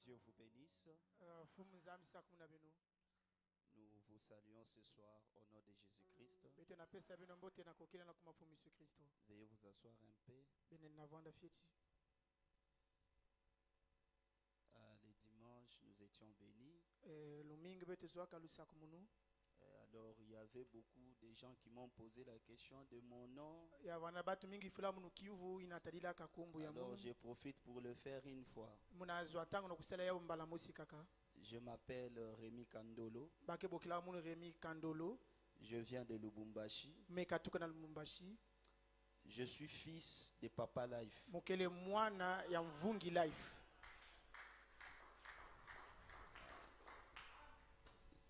Dieu vous bénisse. Nous vous saluons ce soir au nom de Jésus-Christ. Veuillez vous asseoir un peu. Les dimanches, nous étions bénis. Alors, il y avait beaucoup de gens qui m'ont posé la question de mon nom. Alors, je profite pour le faire une fois. Je m'appelle Rémi Kandolo. Je viens de Lubumbashi. Je suis fils de Papa Life.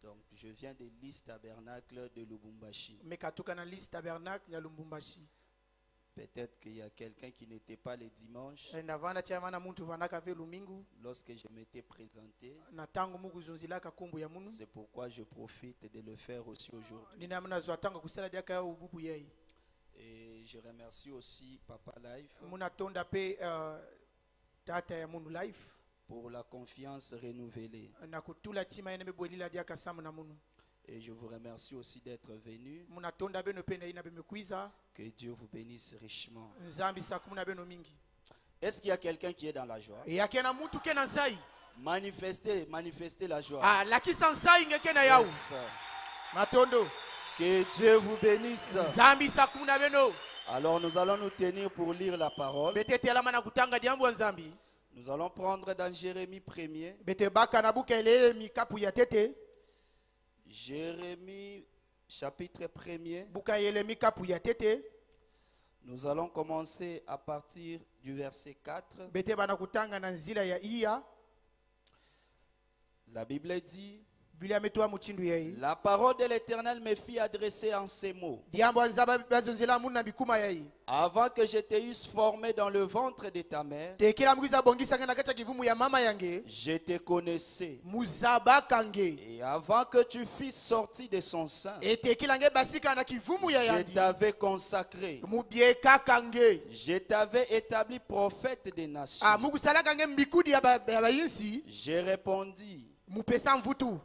Donc, je viens de l'East Tabernacle de Lubumbashi. Peut-être qu'il y a quelqu'un qui n'était pas le dimanche. Lorsque je m'étais présenté, c'est pourquoi je profite de le faire aussi aujourd'hui. Et je remercie aussi Papa Life pour la confiance renouvelée. Et je vous remercie aussi d'être venu. Que Dieu vous bénisse richement. Est-ce qu'il y a quelqu'un qui est dans la joie? Manifestez la joie. Yes. Que Dieu vous bénisse. Alors nous allons nous tenir pour lire la parole. Nous allons prendre dans Jérémie 1er. Jérémie chapitre 1er. Nous allons commencer à partir du verset 4. La Bible dit: la parole de l'Éternel me fit adresser en ces mots. Avant que je t'eusse formé dans le ventre de ta mère, je te connaissais. Et avant que tu fisses sortir de son sein, je t'avais consacré. Je t'avais établi prophète des nations. J'ai répondu: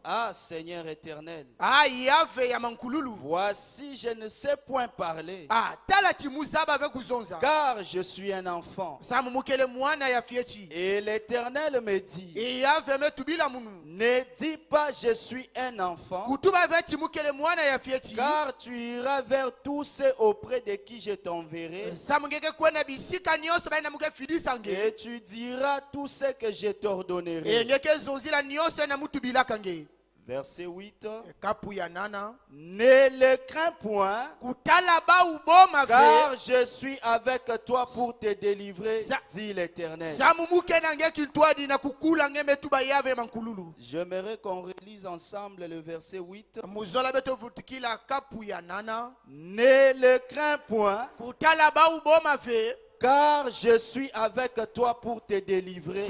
ah Seigneur éternel, voici je ne sais point parler, car je suis un enfant. Et l'Éternel me dit: ne dis pas je suis un enfant, car tu iras vers tous ceux auprès de qui je t'enverrai, et tu diras tout ce que je t'ordonnerai. Verset 8. Ne le crains point, car je suis avec toi pour te délivrer, dit l'Éternel. J'aimerais qu'on relise ensemble le verset 8. Ne le crains point, car je suis avec toi pour te délivrer,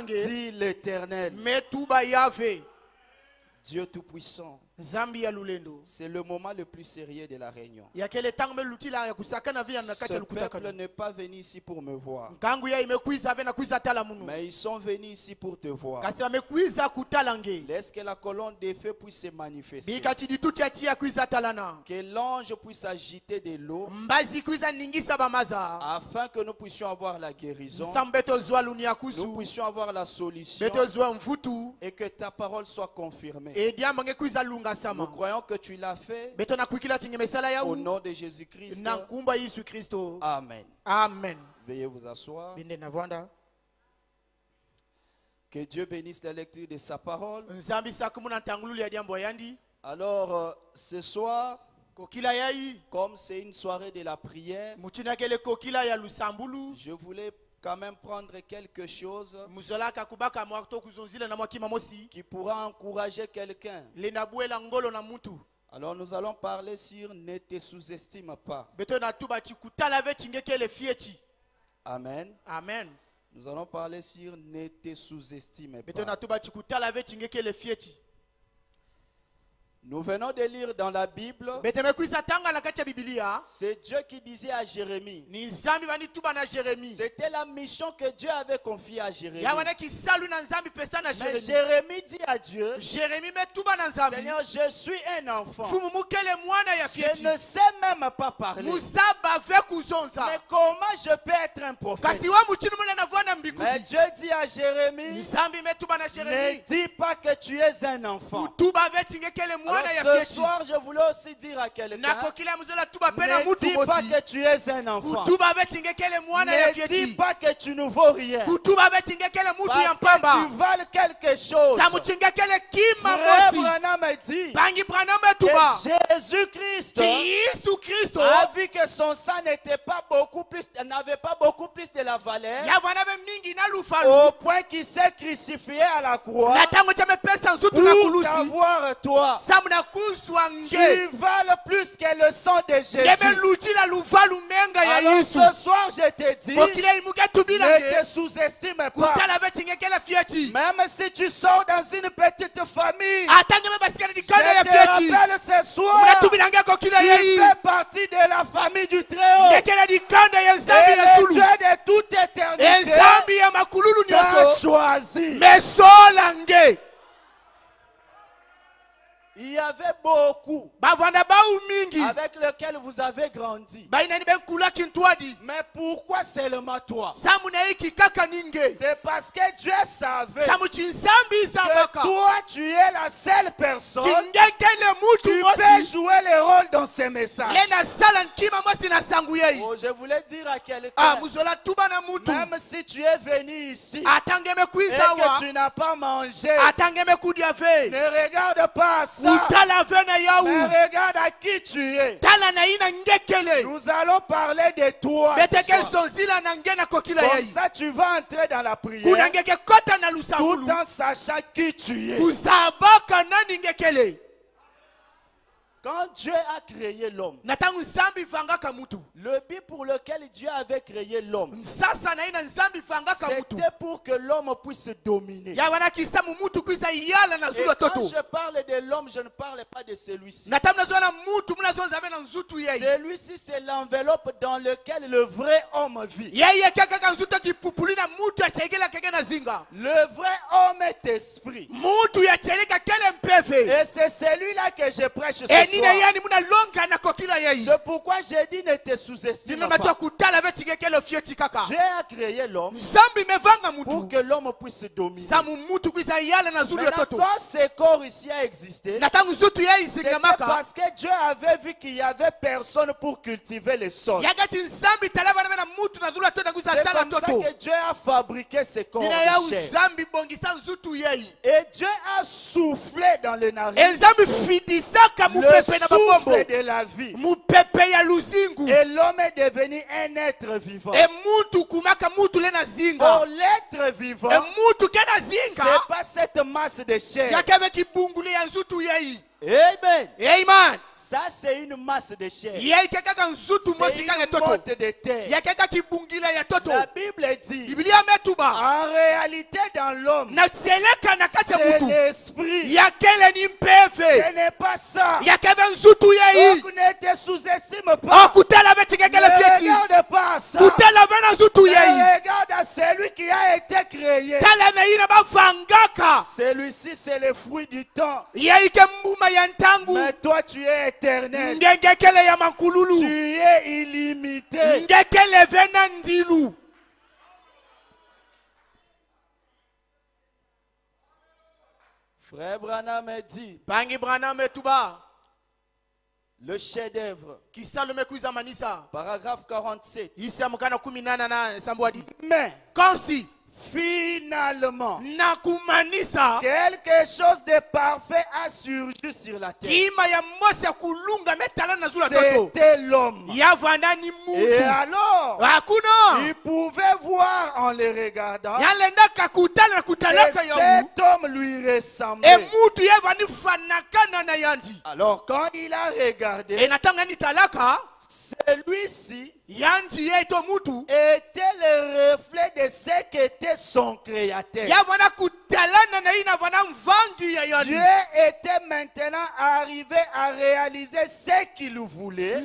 dit l'Éternel. Dieu Tout-Puissant. C'est le moment le plus sérieux de la réunion. Ce peuple n'est pas venu ici pour me voir, mais ils sont venus ici pour te voir. Laisse que la colonne de feu puisse se manifester, que l'ange puisse agiter de l'eau, afin que nous puissions avoir la guérison, nous puissions avoir la solution, et que ta parole soit confirmée. Nous croyons que tu l'as fait au nom de Jésus-Christ. Amen. Amen. Veuillez vous asseoir. Que Dieu bénisse la lecture de sa parole. Alors, ce soir, comme c'est une soirée de la prière, je voulais quand même prendre quelque chose qui pourra encourager quelqu'un. Alors nous allons parler sur ne te sous-estime pas. Amen. Amen. Nous allons parler sur ne te sous-estime pas. Nous venons de lire dans la Bible, c'est Dieu qui disait à Jérémie, c'était la mission que Dieu avait confiée à Jérémie. Mais Jérémie dit à Dieu, Seigneur, je suis un enfant, je ne sais même pas parler, mais comment je peux être un prophète? Mais Dieu dit à Jérémie, ne dis pas que tu es un enfant. Alors, ce soir, je voulais aussi dire à quelqu'un, ne dis pas que tu es un enfant. Ne dis pas que tu ne vaux rien. Parce que tu vales quelque chose. Frère Branham me dit que Jésus-Christ a vu que son sang n'avait pas beaucoup plus de la valeur, au point qu'il s'est crucifié à la croix pour t'avoir toi. Tu vales plus que le sang de Jésus. Alors ce soir je te dis, ne te sous-estime pas. Même si tu sors dans une petite famille, je te rappelle ce soir, tu fais partie de la famille du Très-Haut. Et le Dieu de toute éternité t'a choisi. Il y avait beaucoup avec lesquels vous avez grandi. Mais pourquoi seulement toi? C'est parce que Dieu savait que toi tu es la seule personne qui peut jouer le rôle dans ces messages. Oh, je voulais dire à quelqu'un, même si tu es venu ici et que tu n'as pas mangé, ne regarde pas ça. Mais regarde à qui tu es. Nous allons parler de toi ce soir. Comme ça tu vas entrer dans la prière tout en sachant qui tu es. Quand Dieu a créé l'homme, le but pour lequel Dieu avait créé l'homme, c'était pour que l'homme puisse dominer. Et quand je parle de l'homme, je ne parle pas de celui-ci. Celui-ci, c'est l'enveloppe dans laquelle le vrai homme vit. Le vrai homme est esprit. Et c'est celui-là que je prêche ce soir. C'est pourquoi j'ai dit ne te sous-estime pas. Dieu a créé l'homme pour que l'homme puisse dominer. Maintenant, quand ce corps ici a existé, c'était parce que Dieu avait vu qu'il n'y avait personne pour cultiver le sol. C'est comme ça que Dieu a fabriqué ce corps de chair. Et Dieu a soufflé dans le narine le souffle de la vie. Et l'homme est devenu un être vivant. Or l'être vivant, c'est pas cette masse de chair. Amen. Amen. Ça c'est une masse de chair. C'est une motte de terre. La Bible dit, en réalité dans l'homme, c'est l'esprit. Ce n'est pas ça. Donc ne te sous-estime pas. Ne regarde pas ça. Ne regarde à celui qui a été créé. Celui-ci c'est le fruit du temps. Mais toi tu es éternel. Tu es illimité. Frère Branham a dit, le chef-d'œuvre, paragraphe 47. Mais finalement, quelque chose de parfait a surgi sur la terre. C'était l'homme. Et alors, il pouvait voir en le regardant que cet homme lui ressemblait. Alors quand il a regardé, celui-ci était le reflet de ce qu'était son créateur. Dieu était maintenant arrivé à réaliser ce qu'il voulait.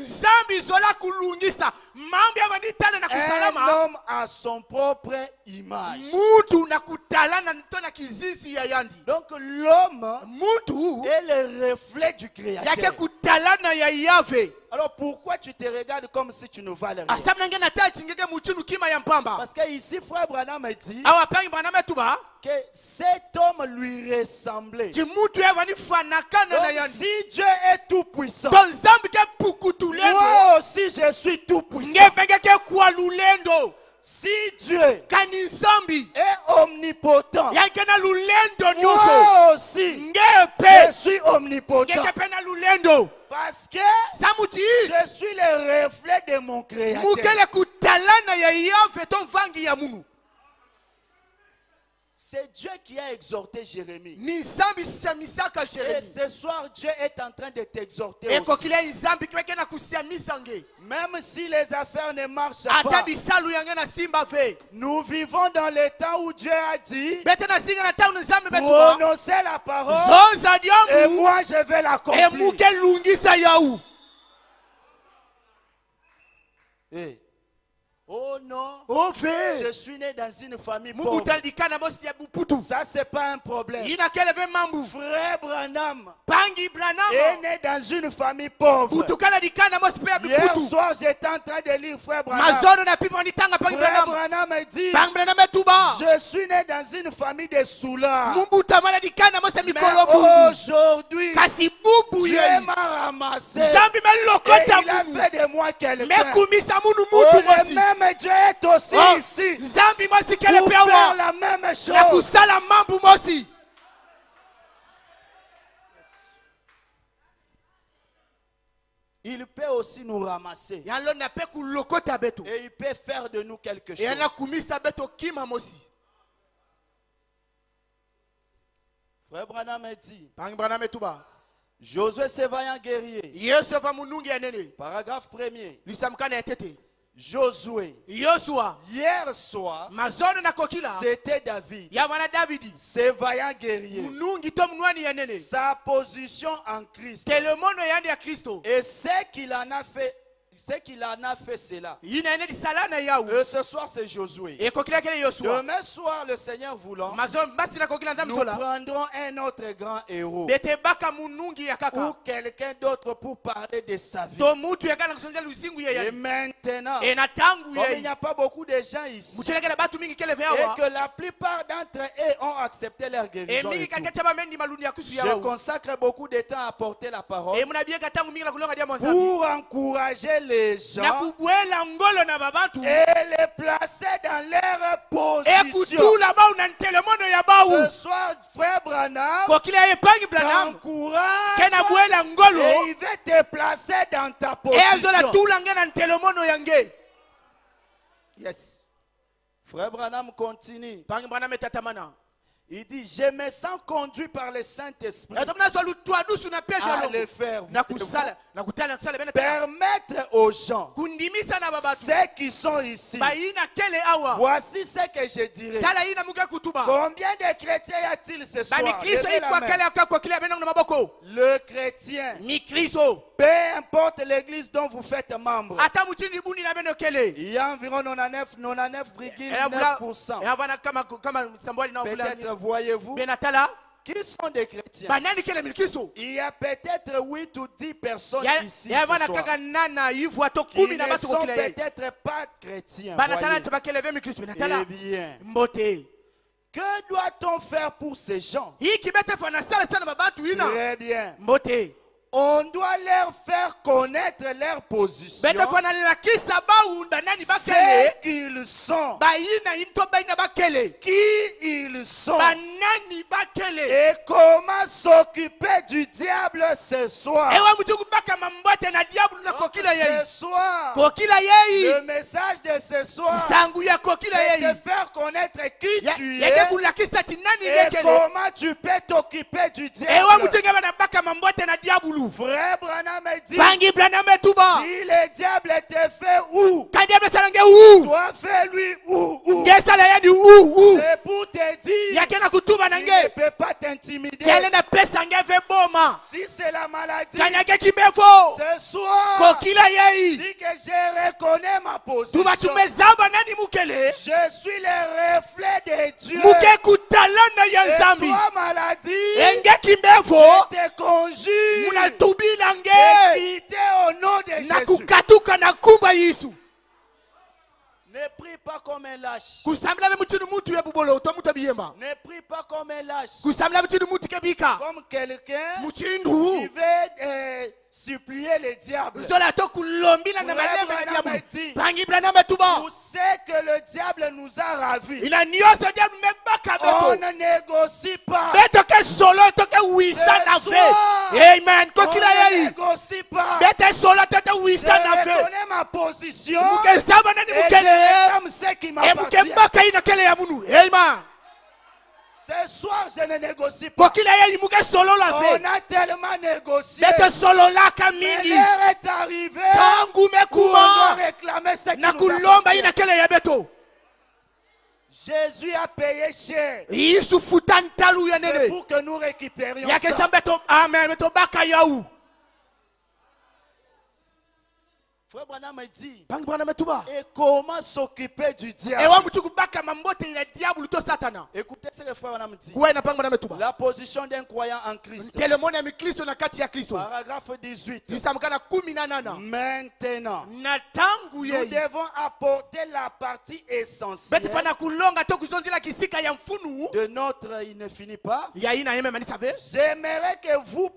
Un homme à son propre image. Donc l'homme est le reflet du créateur. Alors pourquoi tu te regardes comme si tu ne valais rien? Parce que ici frère Branham dit que cet homme lui ressemblait. Donc si Dieu est tout puissant, moi aussi je suis tout puissant. Si Dieu est omnipotent, moi aussi je suis omnipotent. Parce que je suis le reflet de mon créateur. C'est Dieu qui a exhorté Jérémie. Et ce soir, Dieu est en train de t'exhorter aussi. Même si les affaires ne marchent pas, nous vivons dans les temps où Dieu a dit, prononcez la parole et moi je vais l'accomplir. Oh non, je suis né dans une famille pauvre. Ça, c'est pas un problème. Frère Branham est né dans une famille pauvre. Hier soir, j'étais en train de lire Frère Branham. Frère Branham dit, je suis né dans une famille de soulards. Mais aujourd'hui, Dieu m'a ramassé et il a fait de moi quelqu'un. Le même Dieu est aussi ici pour faire la même chose. Il peut aussi nous ramasser et il peut faire de nous quelque chose. Frère Branham dit, Josué ce vaillant guerrier, paragraphe 1er. Josué, hier soir, c'était David, ce vaillant guerrier, sa position en Christ, et ce qu'il en a fait. Cela. Ce soir c'est Josué. Demain soir le Seigneur voulant, nous prendrons un autre grand héros ou quelqu'un d'autre pour parler de sa vie. Et maintenant, comme il n'y a pas beaucoup de gens ici et que la plupart d'entre eux ont accepté leur guérison et tout, je consacre beaucoup de temps à porter la parole pour encourager les gens et les placer dans leur position. Ce soir, frère Branham t'encourage et il va te placer dans ta position. Frère Branham continue. Il dit, je me sens conduit par le Saint-Esprit à le faire. Permettre aux gens, ceux qui sont ici, voici ce que je dirais. Combien de chrétiens y a-t-il ce soir? Levez la main. Le chrétien, peu importe l'église dont vous faites membre, il y a environ 99,9%. Peut-être voyez-vous qui sont des chrétiens. Il y a peut-être 8 ou 10 personnes ici ce soir qui ne sont peut-être pas chrétiens. Eh bien, que doit-on faire pour ces gens? Très bien. On doit leur faire connaître leur position, ce qu'ils sont, qui ils ils sont et comment s'occuper du diable ce soir. Ce soir, le message de ce soir, c'est de faire connaître qui tu es et comment tu peux t'occuper du diable. Frère Branham dit, si le diable te fait où, toi fais-lui où. C'est pour te dire qu'il ne peut pas t'intimider. Si c'est la maladie, ce soir, dis que je reconnais ma position. Je suis le reflet de Dieu. Et toi, maladie, je te conjure de quitter au nom de Jésus. Ne prie pas comme un lâche. Ne prie pas comme un lâche. Comme quelqu'un qui veut supplier le diable. Où c'est que le diable nous a ravis. On ne négocie pas. Ce soir, on ne négocie pas. Je reconnais ma position et je réclame ce qui m'appartient. Ce soir, je ne négocie pas. On a tellement négocié. Mais l'heure est arrivée où on doit réclamer ce qui nous appartient. Jésus a payé cher. C'est pour que nous récupérions ça. Frère Branham me dit, et comment s'occuper du diable? Écoutez ce que Frère Branham dit. La position d'un croyant en Christ. Paragraphe 18. Maintenant, nous devons apporter la partie essentielle de notre il ne finit pas. J'aimerais que vous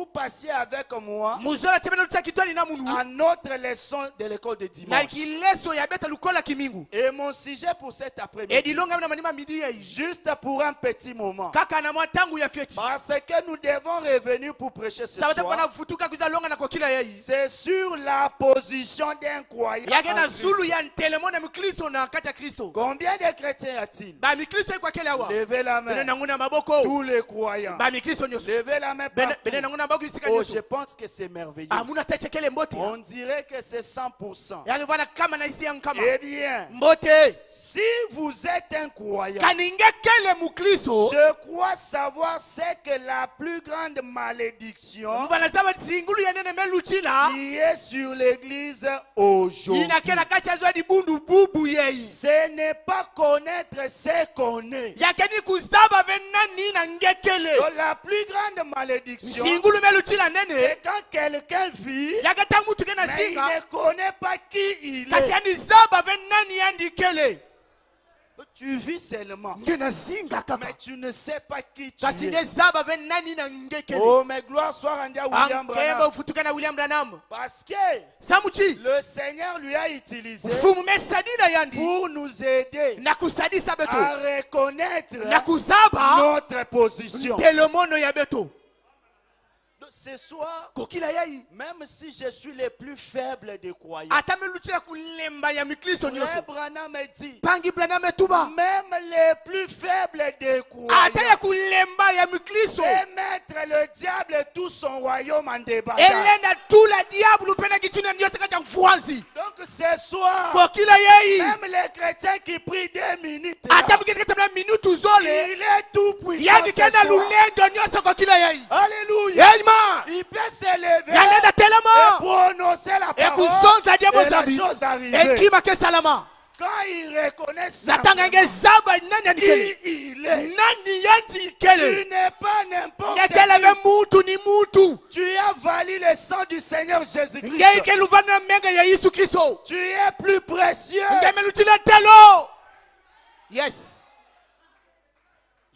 passiez avec moi à notre leçon de l'école de dimanche. Et mon sujet pour cet après-midi, juste pour un petit moment, parce que nous devons revenir pour prêcher ce soir, c'est sur la position d'un croyant en Christ. Combien de chrétiens y a-t-il? Levez la main. Tous les croyants. Levez la main partout. Oh, je pense que c'est merveilleux. On dirait que c'est 100%. Eh bien, si vous êtes un croyant, je crois savoir c'est que la plus grande malédiction qui est sur l'église aujourd'hui, ce n'est pas connaître ce qu'on est. Donc, la plus grande malédiction, c'est quand quelqu'un vit mais il ne connaît pas qui il est. Tu vis seulement, mais tu ne sais pas qui tu es. Oh, mais gloire soit rendue à William Branham. Parce que le Seigneur lui a utilisé pour nous aider à reconnaître notre position. Ce soir, même si je suis le plus faible des croyants, Frère Branham me dit, même les plus faibles des croyants et mettre le diable et tout son royaume en débat. Donc ce soir, même les chrétiens qui prient 2 minutes, il est tout puissant ce soir. Alléluia. Il peut s'élever et prononcer la parole et la chose arriver. Quand il reconnaît ça, qui il est, tu n'es pas n'importe qui. Tu as valu le sang du Seigneur Jésus-Christ. Tu es plus précieux. Yes.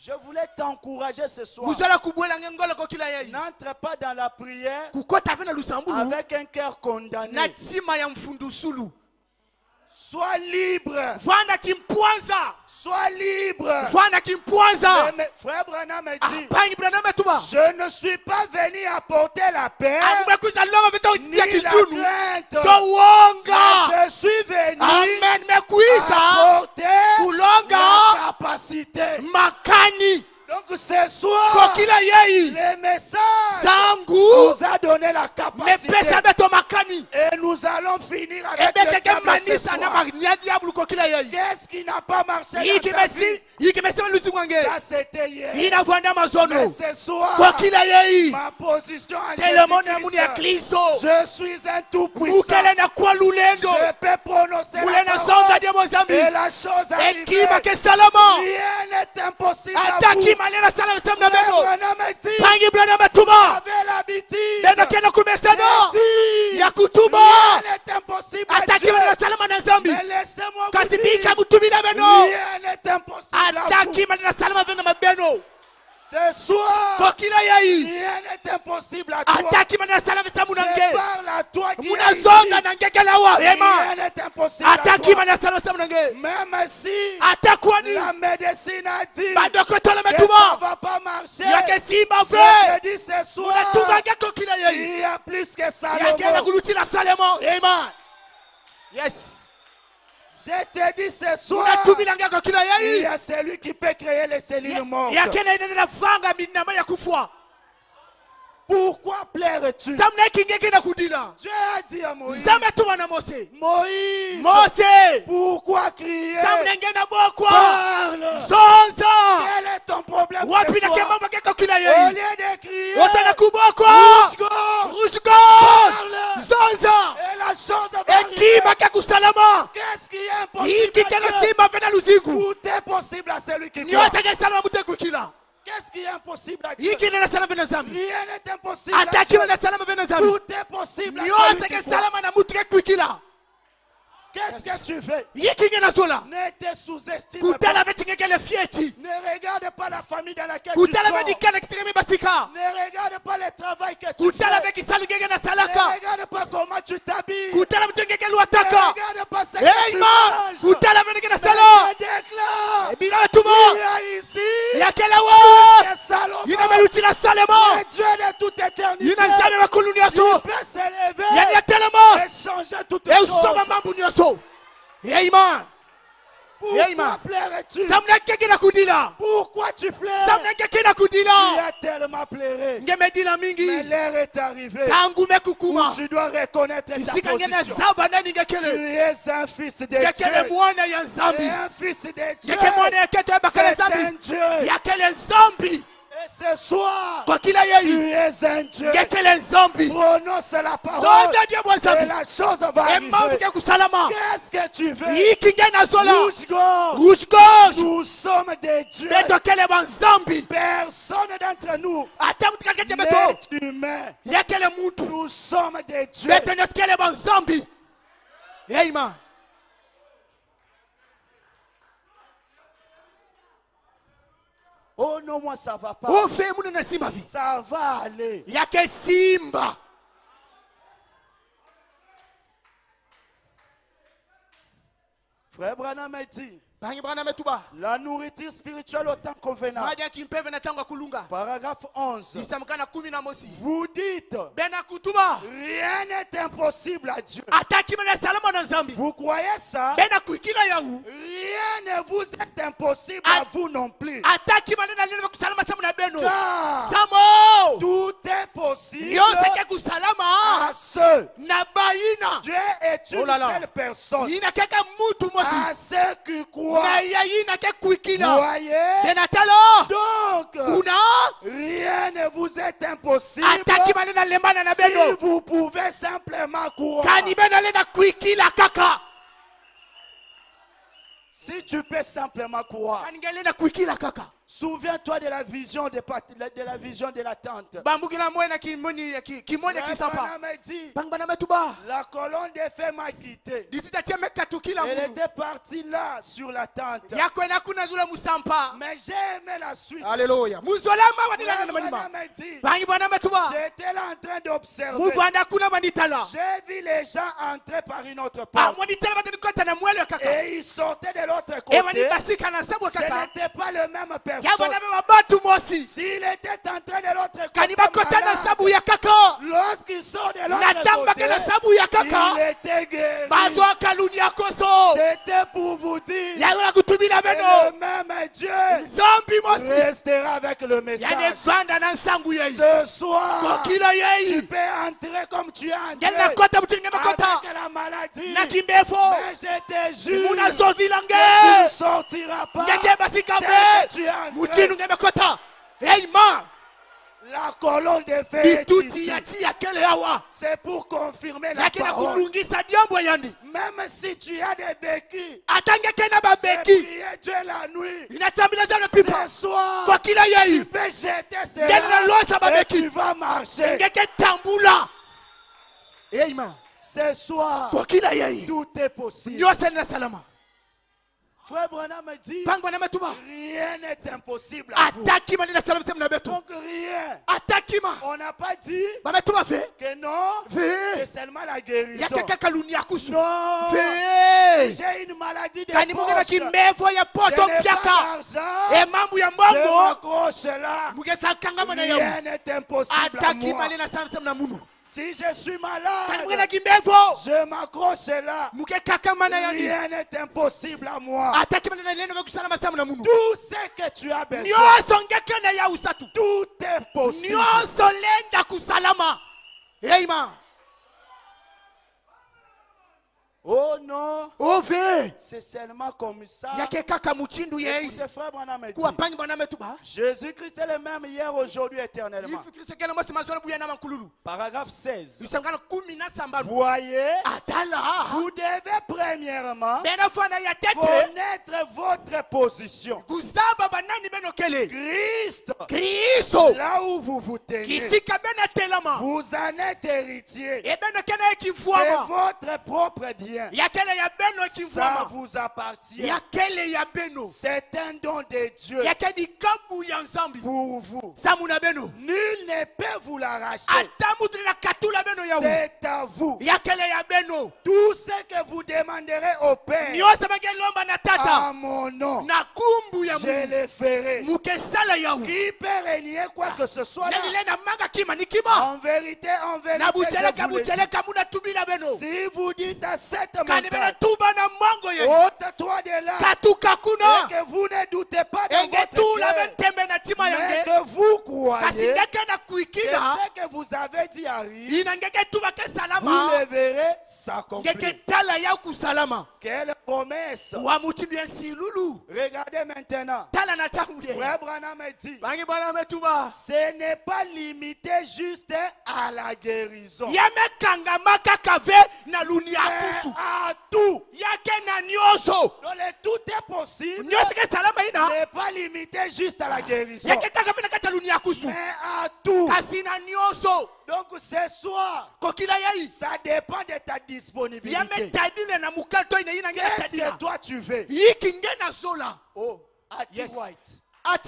Je voulais t'encourager ce soir. N'entre pas dans la prière avec un cœur condamné. Sois Sois libre. Vwana kimpwanza. Sois libre. Vwana kimpwanza. Frère Branham me dit, je ne suis pas venu apporter la paix ni la crainte. Je suis venu apporter la capacité. Donc ce soir, le message nous a donné la capacité. Et nous allons finir avec le diable ce soir. Qu'est-ce qui n'a pas marché dans ta vie? Ça c'était hier. Mais ce soir, ma position en Jésus-Christ, je suis un tout puissant. Je peux prononcer la parole et la chose arrive. Rien n'est impossible à vous. Frère Branham me dit, avec l'habitude, rien n'est impossible à Dieu. Mais laissez-moi vous dire, rien n'est impossible à vous. Ce soir, rien n'est impossible à toi. Je parle à toi qui es ici. Rien n'est impossible à toi. Même si la médecine a dit que ça ne va pas marcher, je te dis ce soir, il y a plus que Salomon. Yes. Je te dis ce soir, il y a celui qui peut créer les cellules mortes. Pourquoi plairais-tu? Dieu a dit à Moïse, pourquoi crier? Parle. Quel est ton problème ce soir? Au lieu de crier, rouge gorge, parle. Et la chose va arriver. Qu'est-ce qui est impossible à Dieu? Tout est possible à celui qui croit. Qu'est-ce qui est impossible à Dieu? Rien n'est impossible à Dieu. Tout est possible à celui qui croit. Qu'est-ce que tu fais? Ne te sous-estime pas. Ne regarde pas la famille dans laquelle tu sors. Ne regarde pas le travail que tu fais. Ne regarde pas comment tu t'habilles. Ne regarde pas ce que tu manges. Je déclare, il y a ici Salomon, le Dieu de toute éternité. Il peut s'élever et changer toutes choses. Pourquoi plairais-tu? Pourquoi tu pleures? Tu as tellement pleuré. Mais l'heure est arrivée où tu dois reconnaître ta position. Tu es un fils de Dieu. Et un fils de Dieu, c'est un Dieu. Et ce soir, tu es un Dieu. Prononce la parole et la chose va arriver. Qu'est-ce que tu veux? Rouge gorge. Nous sommes des dieux. Personne d'entre nous n'est humain. Nous sommes des dieux. Amen. Oh non, moi ça va pas. Ça va aller. Frère Branham a dit, la nourriture spirituelle autant convenable. Paragraphe 11. Vous dites, rien n'est impossible à Dieu. Vous croyez ça? Rien ne vous est impossible à vous non plus. Car tout est possible à ceux. Dieu est une seule personne. À ceux qui croient. Voyez, donc rien ne vous est impossible si vous pouvez simplement croire. Si tu peux simplement croire. Souviens-toi de la vision de la tente. La colonne de feu m'a quitté. Elle était partie là sur la tente. Mais j'ai aimé la suite. Alléluia. J'étais là en train d'observer. J'ai vu les gens entrer par une autre porte. Et ils sortaient de l'autre côté. Ce n'était pas le même personne. S'il était entré de l'autre côté, lorsqu'il sort de l'autre côté, il était guéri. C'était pour vous dire que le même Dieu restera avec le message. Ce soir, tu peux entrer comme tu es entré avec la maladie. Mais je te jure que tu ne sortiras pas tel que tu es entré. La colonne de feu est ici. C'est pour confirmer la parole. Même si tu as des béquilles, c'est prier Dieu la nuit. Ce soir, tu peux jeter cela et tu vas marcher. Ce soir, tout est possible. Frère Branham me dit, rien n'est impossible à vous. Donc rien. On n'a pas dit que non, c'est seulement la guérison. Non, si j'ai une maladie de poche, je n'ai pas d'argent, je m'accroche là. Rien n'est impossible à moi. Si je suis malade, je m'accroche là. Rien n'est impossible à moi. Tout ce que tu as besoin, tout est possible. Oh non, c'est seulement comme ça. Écoutez, frère Branham dit, Jésus-Christ est le même hier, aujourd'hui, éternellement. Paragraphe 16. Voyez, vous devez premièrement connaître votre position. Christ, là où vous vous tenez, vous en êtes héritier. C'est votre propre bien. Ça vous appartient. C'est un don de Dieu pour vous. Nul ne peut vous l'arracher. C'est à vous. Tout ce que vous demanderez au Père à mon nom, je le ferai. Qui peut régner quoi que ce soit là? En vérité, je vous le dis. Si vous dites à cette montagne, ôte-toi de là, et que vous ne doutez pas dans votre cœur, mais que vous croyez que ce que vous avez dit arrive, vous le verrez s'accomplir. Quelle promesse! Regardez maintenant. Frère Branham dit, ce n'est pas limité juste à la guérison, mais à tout. Donc le tout est possible, n'est pas limité juste à la guérison, mais à tout. Donc ce soir, ça dépend de ta disponibilité. Qu'est-ce que toi tu veux? Oh, Ati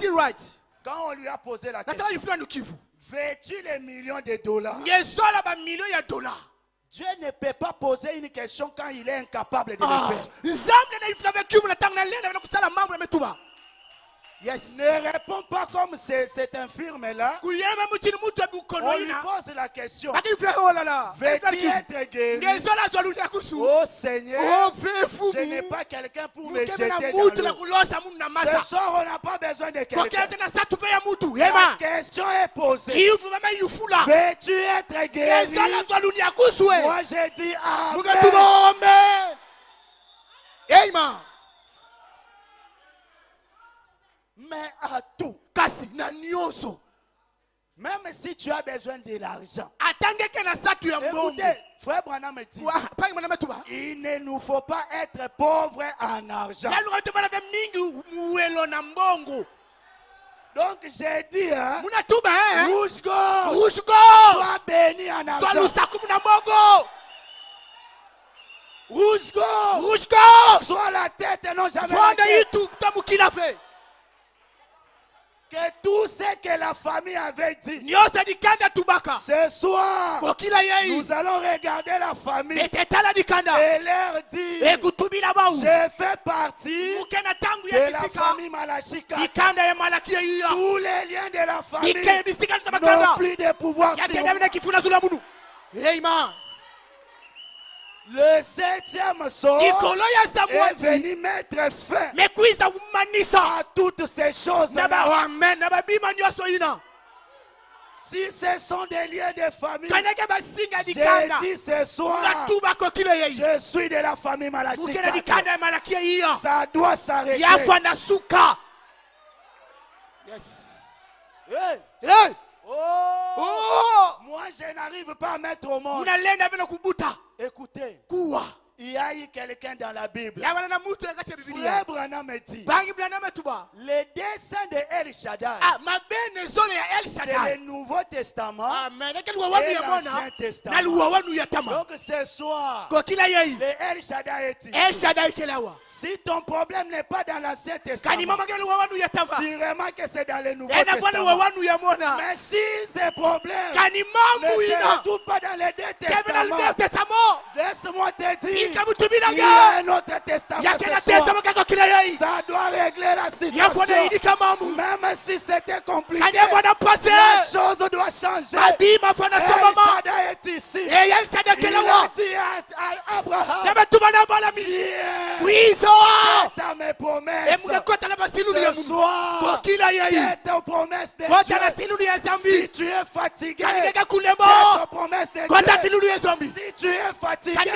Wright. Quand on lui a posé la question, veux-tu les millions de dollars? Dieu ne peut pas poser une question quand il est incapable de le faire. Ne réponds pas comme cet infirme-là. On lui pose la question. Veux-tu être guéri? Oh Seigneur, je n'ai pas quelqu'un pour me jeter dans l'eau. Ce soir, on n'a pas besoin de quelqu'un. La question est posée. Veux-tu être guéri? Moi, j'ai dit Amen. Amen. Mais à tout. Même si tu as besoin de l'argent. Écoutez, frère Branham me dit, il ne nous faut pas être pauvres en argent. Donc j'ai dit, rouge gorge, sois béni en argent. Rouge gorge, Sois la tête et non jamais la tête. Que tout ce que la famille avait dit, ce soir, nous allons regarder la famille et leur dire, je fais partie de la famille Malachika. Tous les liens de la famille n'ont plus de pouvoir sur moi. Amen. Le 7e sort est venu mettre fin à toutes ces choses-là. Si ce sont des liens de famille, j'ai dit ce soir, je suis de la famille Malachika. Ça doit s'arrêter. Hey. Hey. Oh. Moi je n'arrive pas à mettre au monde. Écoutez, il y a eu quelqu'un dans la Bible. Frère Branham me dit, les dessins de El Shaddai, c'est le Nouveau Testament et l'Ancien Testament. Donc ce soir, le El Shaddai est ici. Si ton problème n'est pas dans l'Ancien Testament, sûrement que c'est dans le Nouveau Testament. Mais si ces problèmes ne se retrouvent pas dans les deux testaments, laisse-moi te dire, il y a un autre testament ce soir. Ça doit régler la situation. Même si c'était compliqué, la chose doit changer. El Shaddai est ici. Il a dit à Abraham, viens, à mes promesses. Ce soir, tes promesses de Dieu. Si tu es fatigué, tes promesses de Dieu. Si tu es fatigué,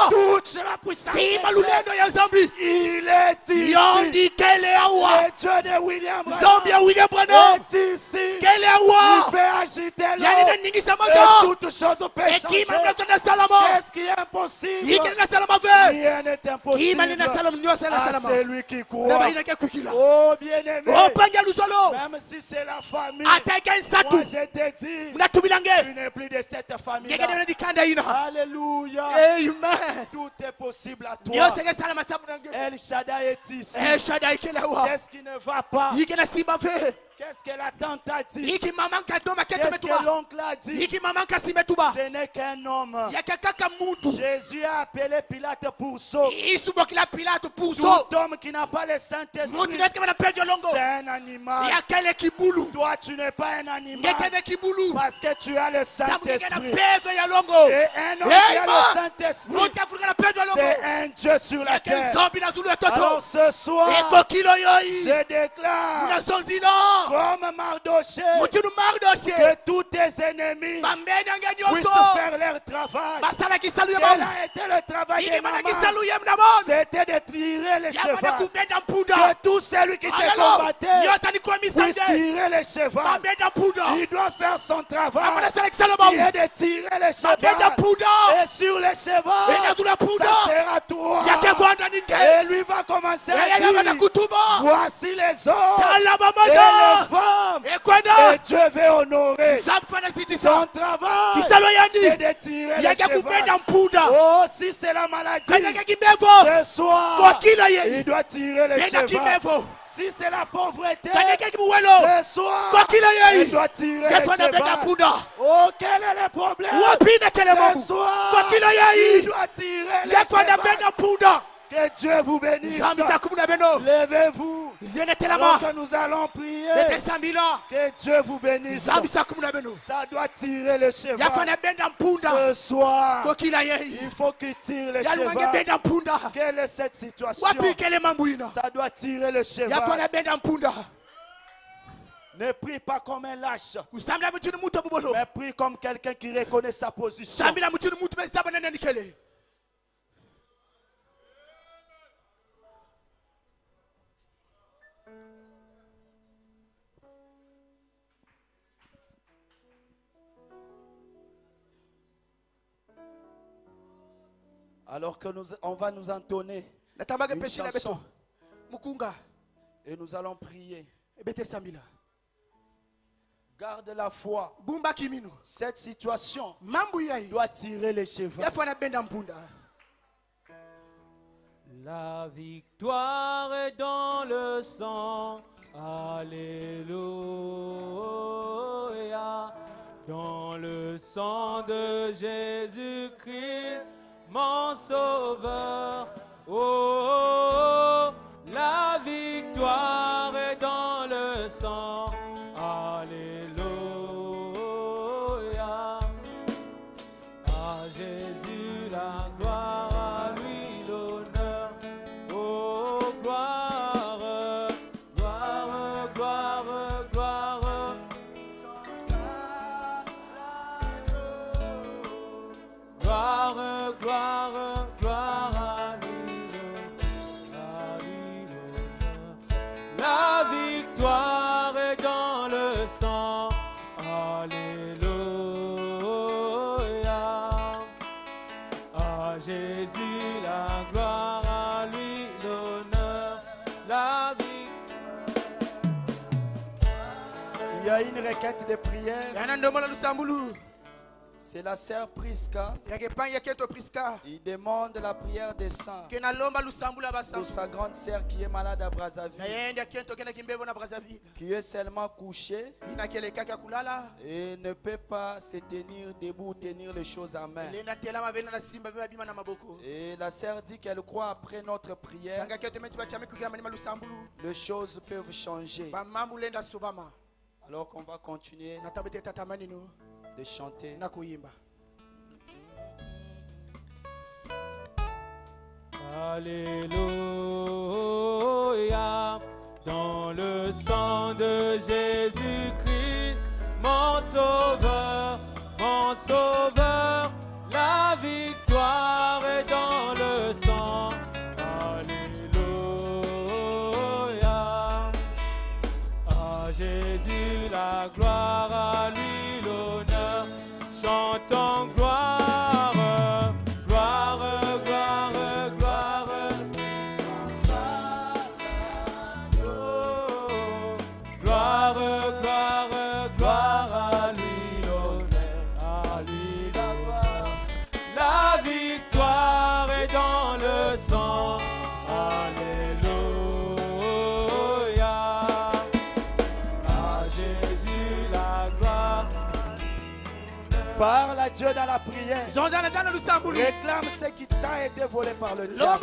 toute la puissance de Dieu. Il est ici. Le Dieu de William Branham est ici. Il peut agiter l'eau et toutes choses peuvent changer. Qu'est-ce qui est impossible? Rien n'est impossible à celui qui croit. Oh bien-aimé, même si c'est la famille, moi je te dis, tu n'es plus de cette famille-là. Alléluia. Amen. Tout est possible à toi. El Shaddai est ici. Qu'est-ce qui ne va pas? Qu'est-ce que la tante a dit? Qu'est-ce que l'oncle a dit? Ce n'est qu'un homme. Jésus a appelé Pilate pour sot. Tout homme qui n'a pas le Saint-Esprit, c'est un animal. Toi, tu n'es pas un animal parce que tu as le Saint-Esprit. Et un homme qui a le Saint-Esprit, c'est un Dieu sur la terre. Alors ce soir, je déclare, comme Mardoché, que tous tes ennemis puissent faire leur travail. Quel a été le travail de Naman? C'était de tirer les chevaux. Que tout celui qui te combattait puisse tirer les chevaux. Il doit faire son travail, qui est de tirer les chevaux. Et sur les chevaux, ça sera toi. Et lui va commencer à dire, voici les hommes et les femmes, et Dieu veut honorer son travail, c'est de tirer les chevaux. Oh, si c'est la maladie, ce soir, il doit tirer les chevaux. Si c'est la pauvreté, ce soir, il doit tirer les chevaux. Oh, quel est le problème? Ce soir, il doit tirer les chevaux. Que Dieu vous bénisse. Levez-vous. Alors que nous allons prier. Que Dieu vous bénisse. Ça doit tirer le cheval. Ce soir, il faut qu'il tire le cheval. Quelle est cette situation? Ça doit tirer le cheval. Ne prie pas comme un lâche, mais prie comme quelqu'un qui reconnaît sa position. Alors que on va nous entonner une chanson et nous allons prier. Garde la foi. Cette situation doit tirer les chevaux. La victoire est dans le sang. Alléluia. Dans le sang de Jésus-Christ, mon sauveur. Oh, la victoire est dans le sang. Alléluia. À Jésus la gloire, à lui l'honneur. Oh, gloire, gloire, gloire, gloire. Gloire, gloire, gloire à lui l'honneur. La victoire est dans le sang. Alléluia. À Jésus la gloire, à lui l'honneur. La victoire. Il y a une requête de prière. C'est la sœur Priska. Il demande la prière des saints pour sa grande sœur qui est malade à Brazzaville, qui est seulement couchée et ne peut pas se tenir debout, tenir les choses en main. Et la sœur dit qu'elle croit après notre prière, les choses peuvent changer. Alors qu'on va continuer de chanter. Alléluia. Dans le sang de Jésus-Christ, mon sauveur, la victoire est dans le sang. Alléluia. À Jésus la gloire, à lui l'honneur. Chantons gloire, gloire, gloire, gloire. Gloire, gloire, gloire à lui l'honneur, à lui la gloire. La victoire est dans le sang. Alléluia. À Jésus la gloire. Parle à Dieu dans la prière. Réclame ce qui t'a été volé par le diable.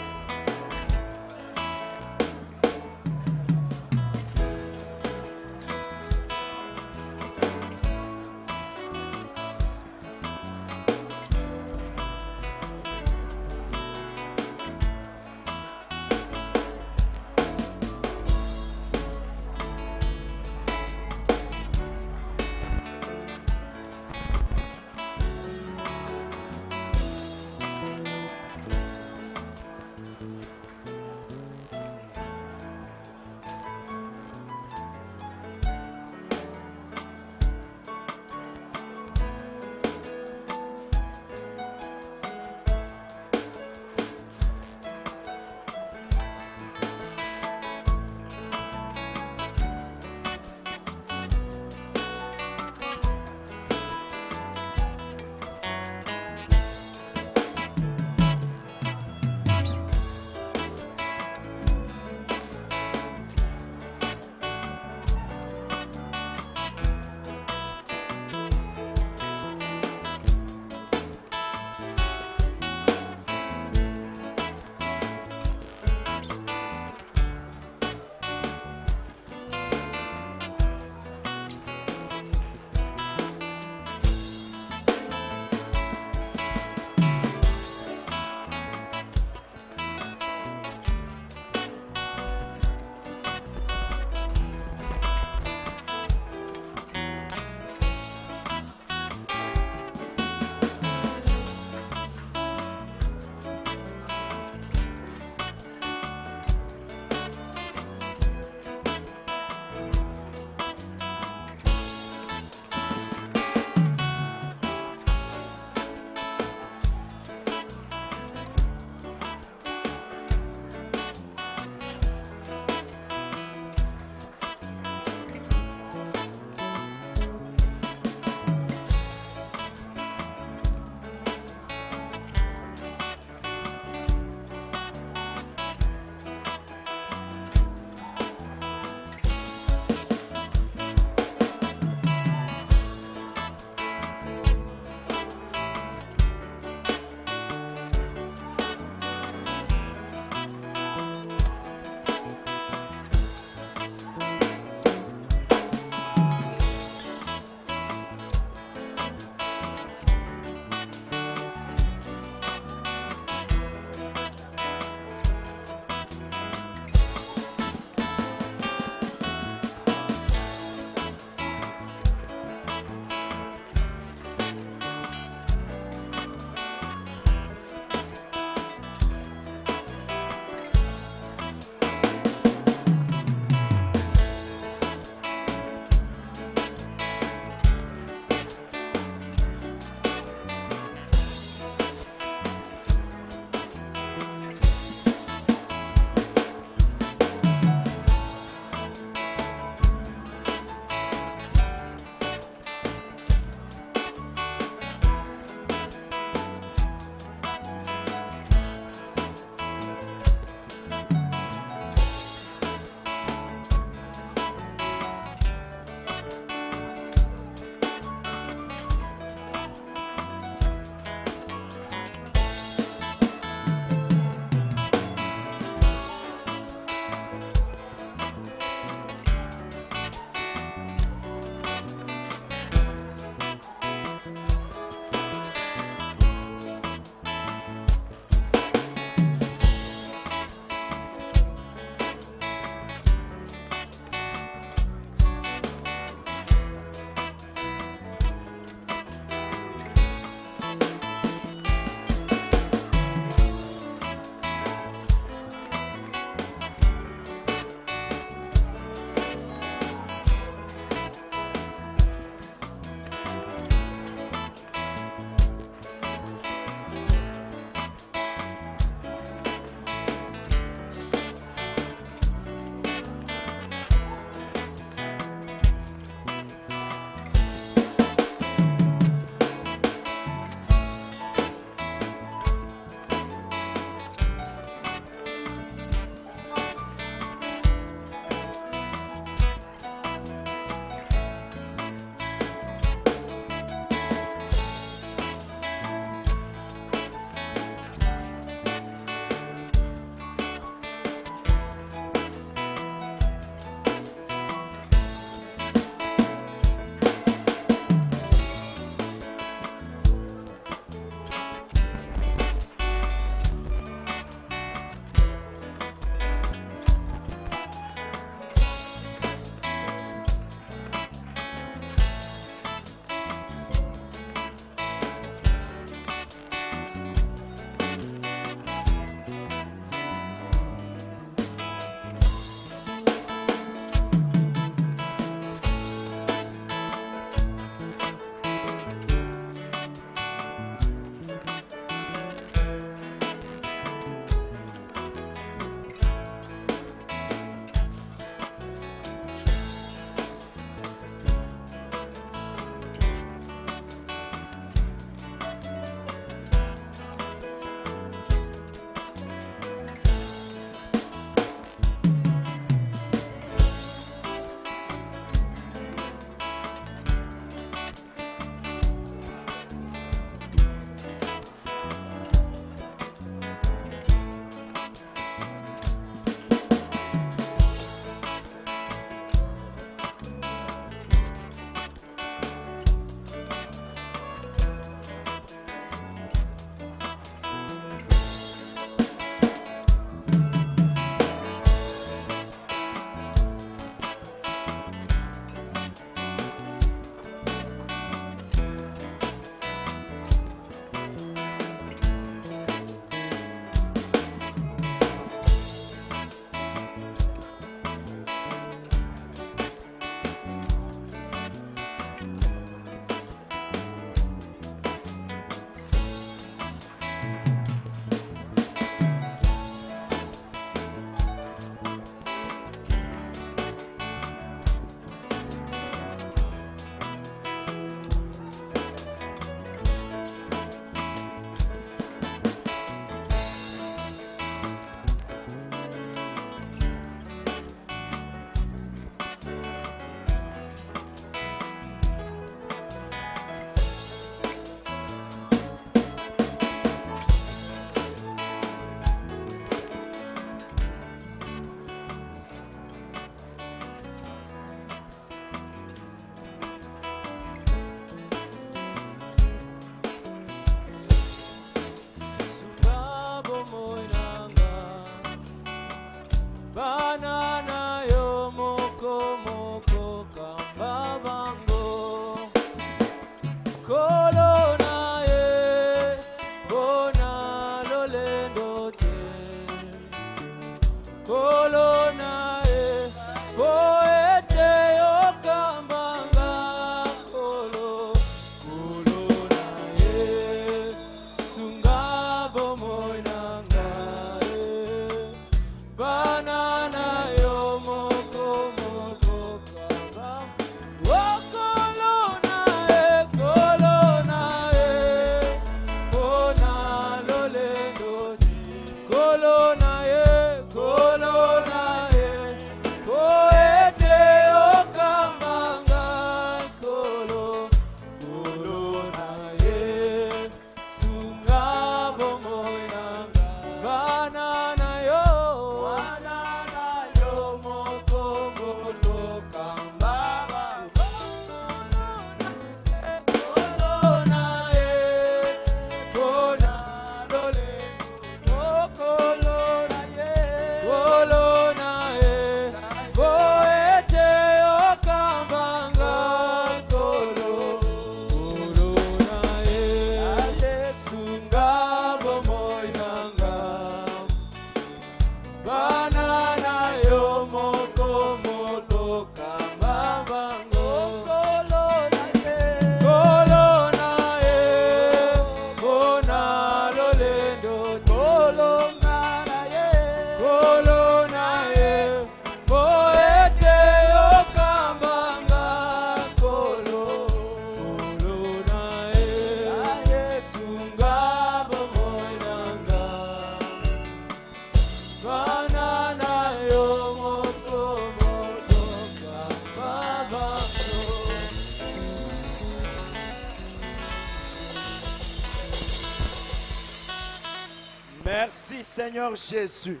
Merci Seigneur Jésus.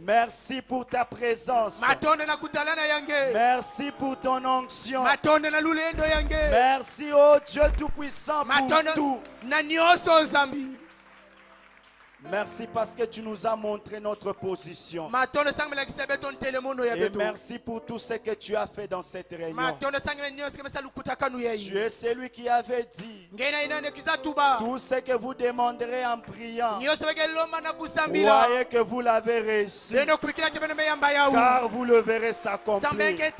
Merci pour ta présence. Merci pour ton onction. Merci oh Dieu Tout-Puissant pour tout. Merci parce que tu nous as montré notre position. Et merci pour tout ce que tu as fait dans cette réunion. Tu es celui qui avait dit tout ce que vous demanderez en priant. Croyez que vous l'avez réussi, car vous le verrez s'accomplir.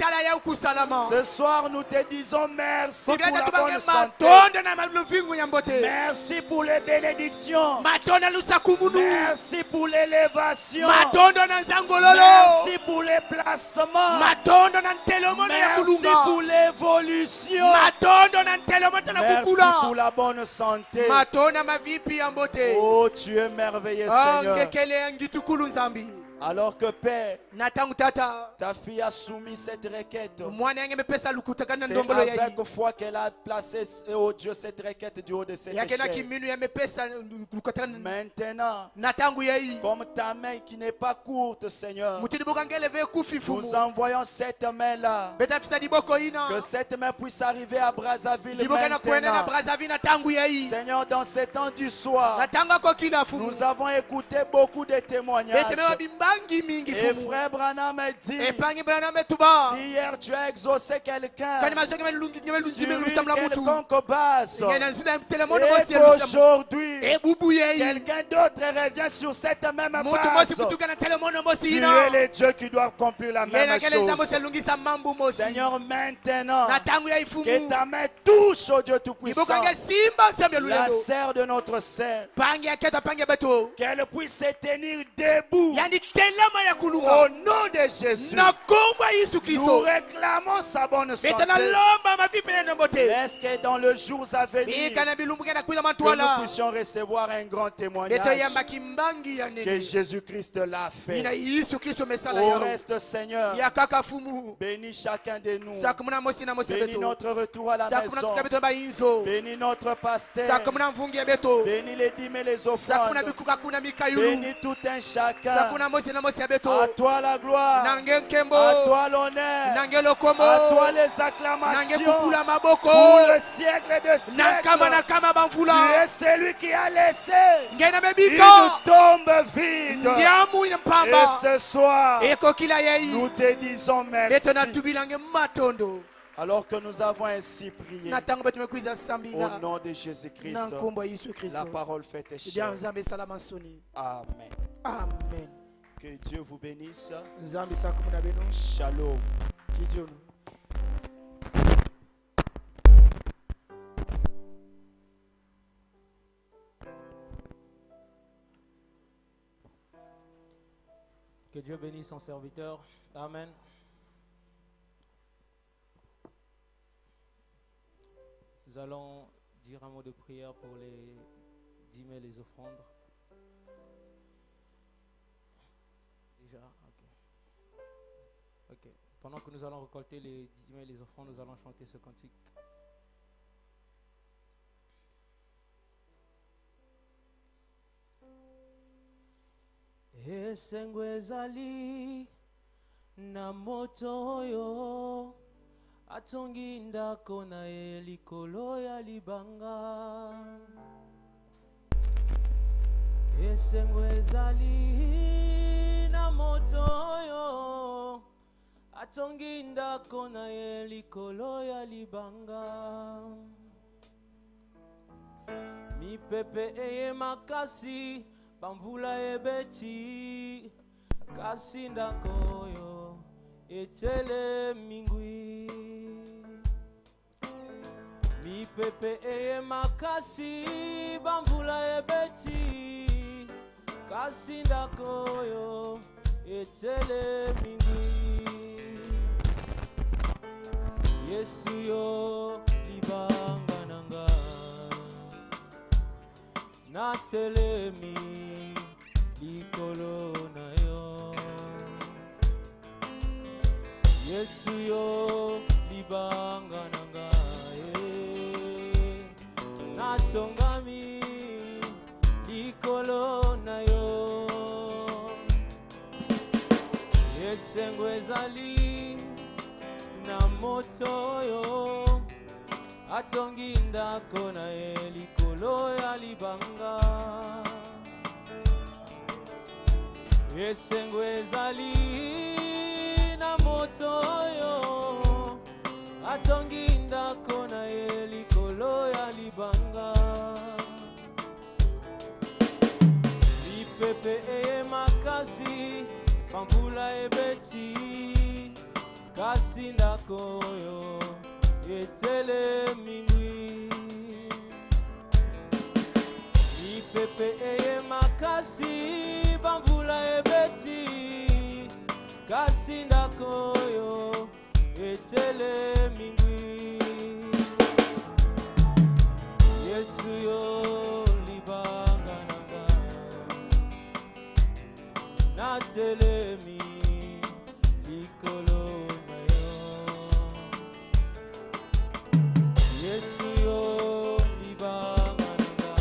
Ce soir nous te disons merci pour la bonne santé. Merci pour les bénédictions. Merci pour l'élévation. Merci pour les placements. Merci pour l'évolution. Merci pour la bonne santé. Oh, tu es merveilleux, Seigneur. Alors que Père, ta fille a soumis cette requête. C'est avec foi qu'elle a placé, oh Dieu, cette requête du haut de cette échelle. Maintenant, comme ta main qui n'est pas courte, Seigneur, nous envoyons cette main-là. Que cette main puisse arriver à Brazzaville maintenant. Seigneur, dans ces temps du soir, nous avons écouté beaucoup de témoignages. Et frère Branham a dit, si hier tu as exaucé quelqu'un sur une quelconque base, et qu'aujourd'hui quelqu'un d'autre revient sur cette même base, tu es le Dieu qui doit accomplir la même chose. Seigneur, maintenant, que ta main touche au Dieu Tout-Puissant la serre de notre serre, qu'elle puisse se tenir debout. Au nom de Jésus, nous réclamons sa bonne santé. Est-ce que dans les jours à venir, que nous puissions recevoir un grand témoignage que Jésus-Christ l'a fait. Au reste, Seigneur, bénis chacun de nous. Bénis notre retour à la maison. Bénis notre pasteur. Bénis les dîmes et les offrandes. Bénis tout un chacun. À toi la gloire, à toi l'honneur, à toi les acclamations pour le siècle de siècle. Tu es celui qui a laissé une tombe vide. Et ce soir, nous te disons merci. Alors que nous avons ainsi prié, au nom de Jésus-Christ, la parole fait chair. Amen. Amen. Que Dieu vous bénisse. Shalom. Que Dieu bénisse son serviteur. Amen. Nous allons dire un mot de prière pour les dîmes et les offrandes. Déjà, ok. Pendant que nous allons récolter les dîmes et les offrandes, nous allons chanter ce cantique. Esengo ezali na moto oyo atongi ndako na ye likolo ya libanga. Esengo ezali na moto oyo atongi ndako na ye likolo ya libanga. Mipepe eye makasi bamvula ebeti kasi ndako oyo etele mingwi. Mipepe eye makasi bamvula ebeti kasi ndako oyo etele mingwi. Yesu yo libanga nanga na telemi likolo na yo. Yesu yo libanga nanga na tongami likolo esengo ezali na moto yo atongi ndako na ye likolo ya libanga esengo ezali na moto yo atongi ndako na ye likolo ya libanga lipepe eye makasi pambula ebeti kasi ndako yo etele mingi lipepe eye makasi pambula ebeti kasi ndako yo etele mingi Yesu yo libanga nanga natelemi likolo na yo Yesu yo libanga nanga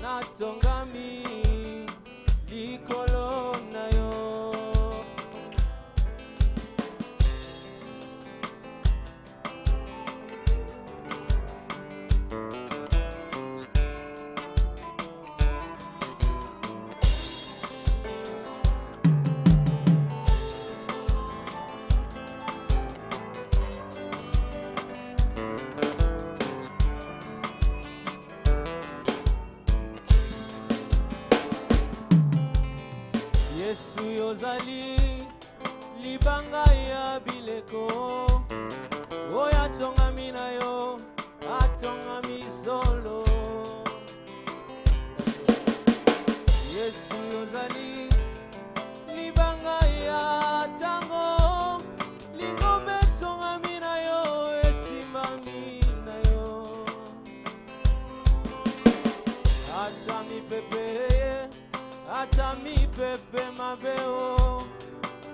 natongami likolo na yo Yesu yozali libanga ya bileko oya tongami na yo atongami solo Yesu yozali libanga ya tango lingombe tongami na yo esimami na yo atami pepe ata mi pepe mabeo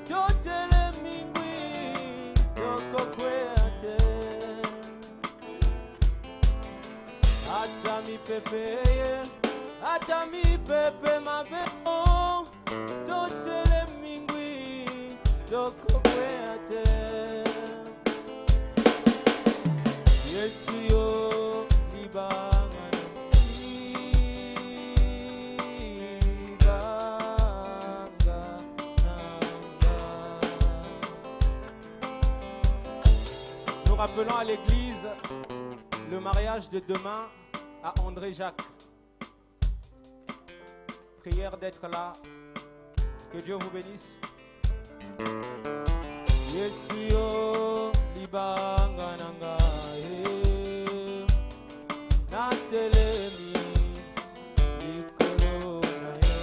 totele mingwi toko kweate ata mi pepe mabeo totele mingwi toko kweate Yesu yo libanga Nous rappelons à l'église le mariage de demain à André Jacques. Prière d'être là. Que Dieu vous bénisse. Yesu yo libanga nanga natelemi likolo na yo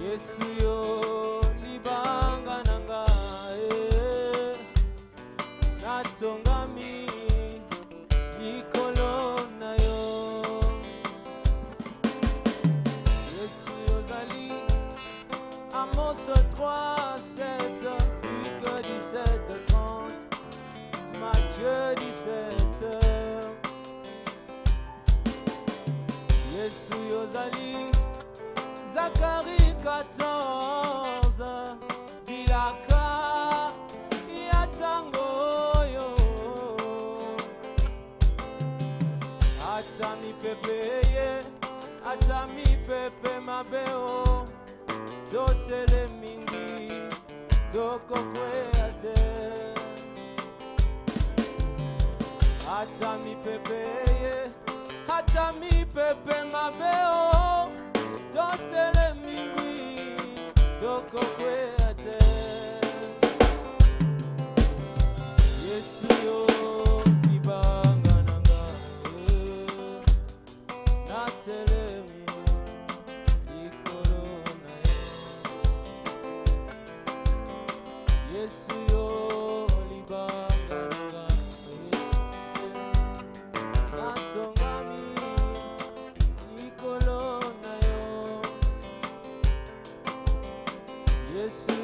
Yesu yo libanga nanga natongami likolo na yo Yesu yozali Amos 3, 7, Luc 17, 30, Matthieu 17 Yesu yozali Zacharie 14 Bilaka yatango yo Atami pepe ye Atami pepe mabeo Totele mingi Toko kweate Atami pepe ye Atami pepe mabeo Totele mingi Toko kweate Yesu yo libanga nanga natelemi likolo na yo Yesu yo libanga nanga natongami likolo na yo Yesu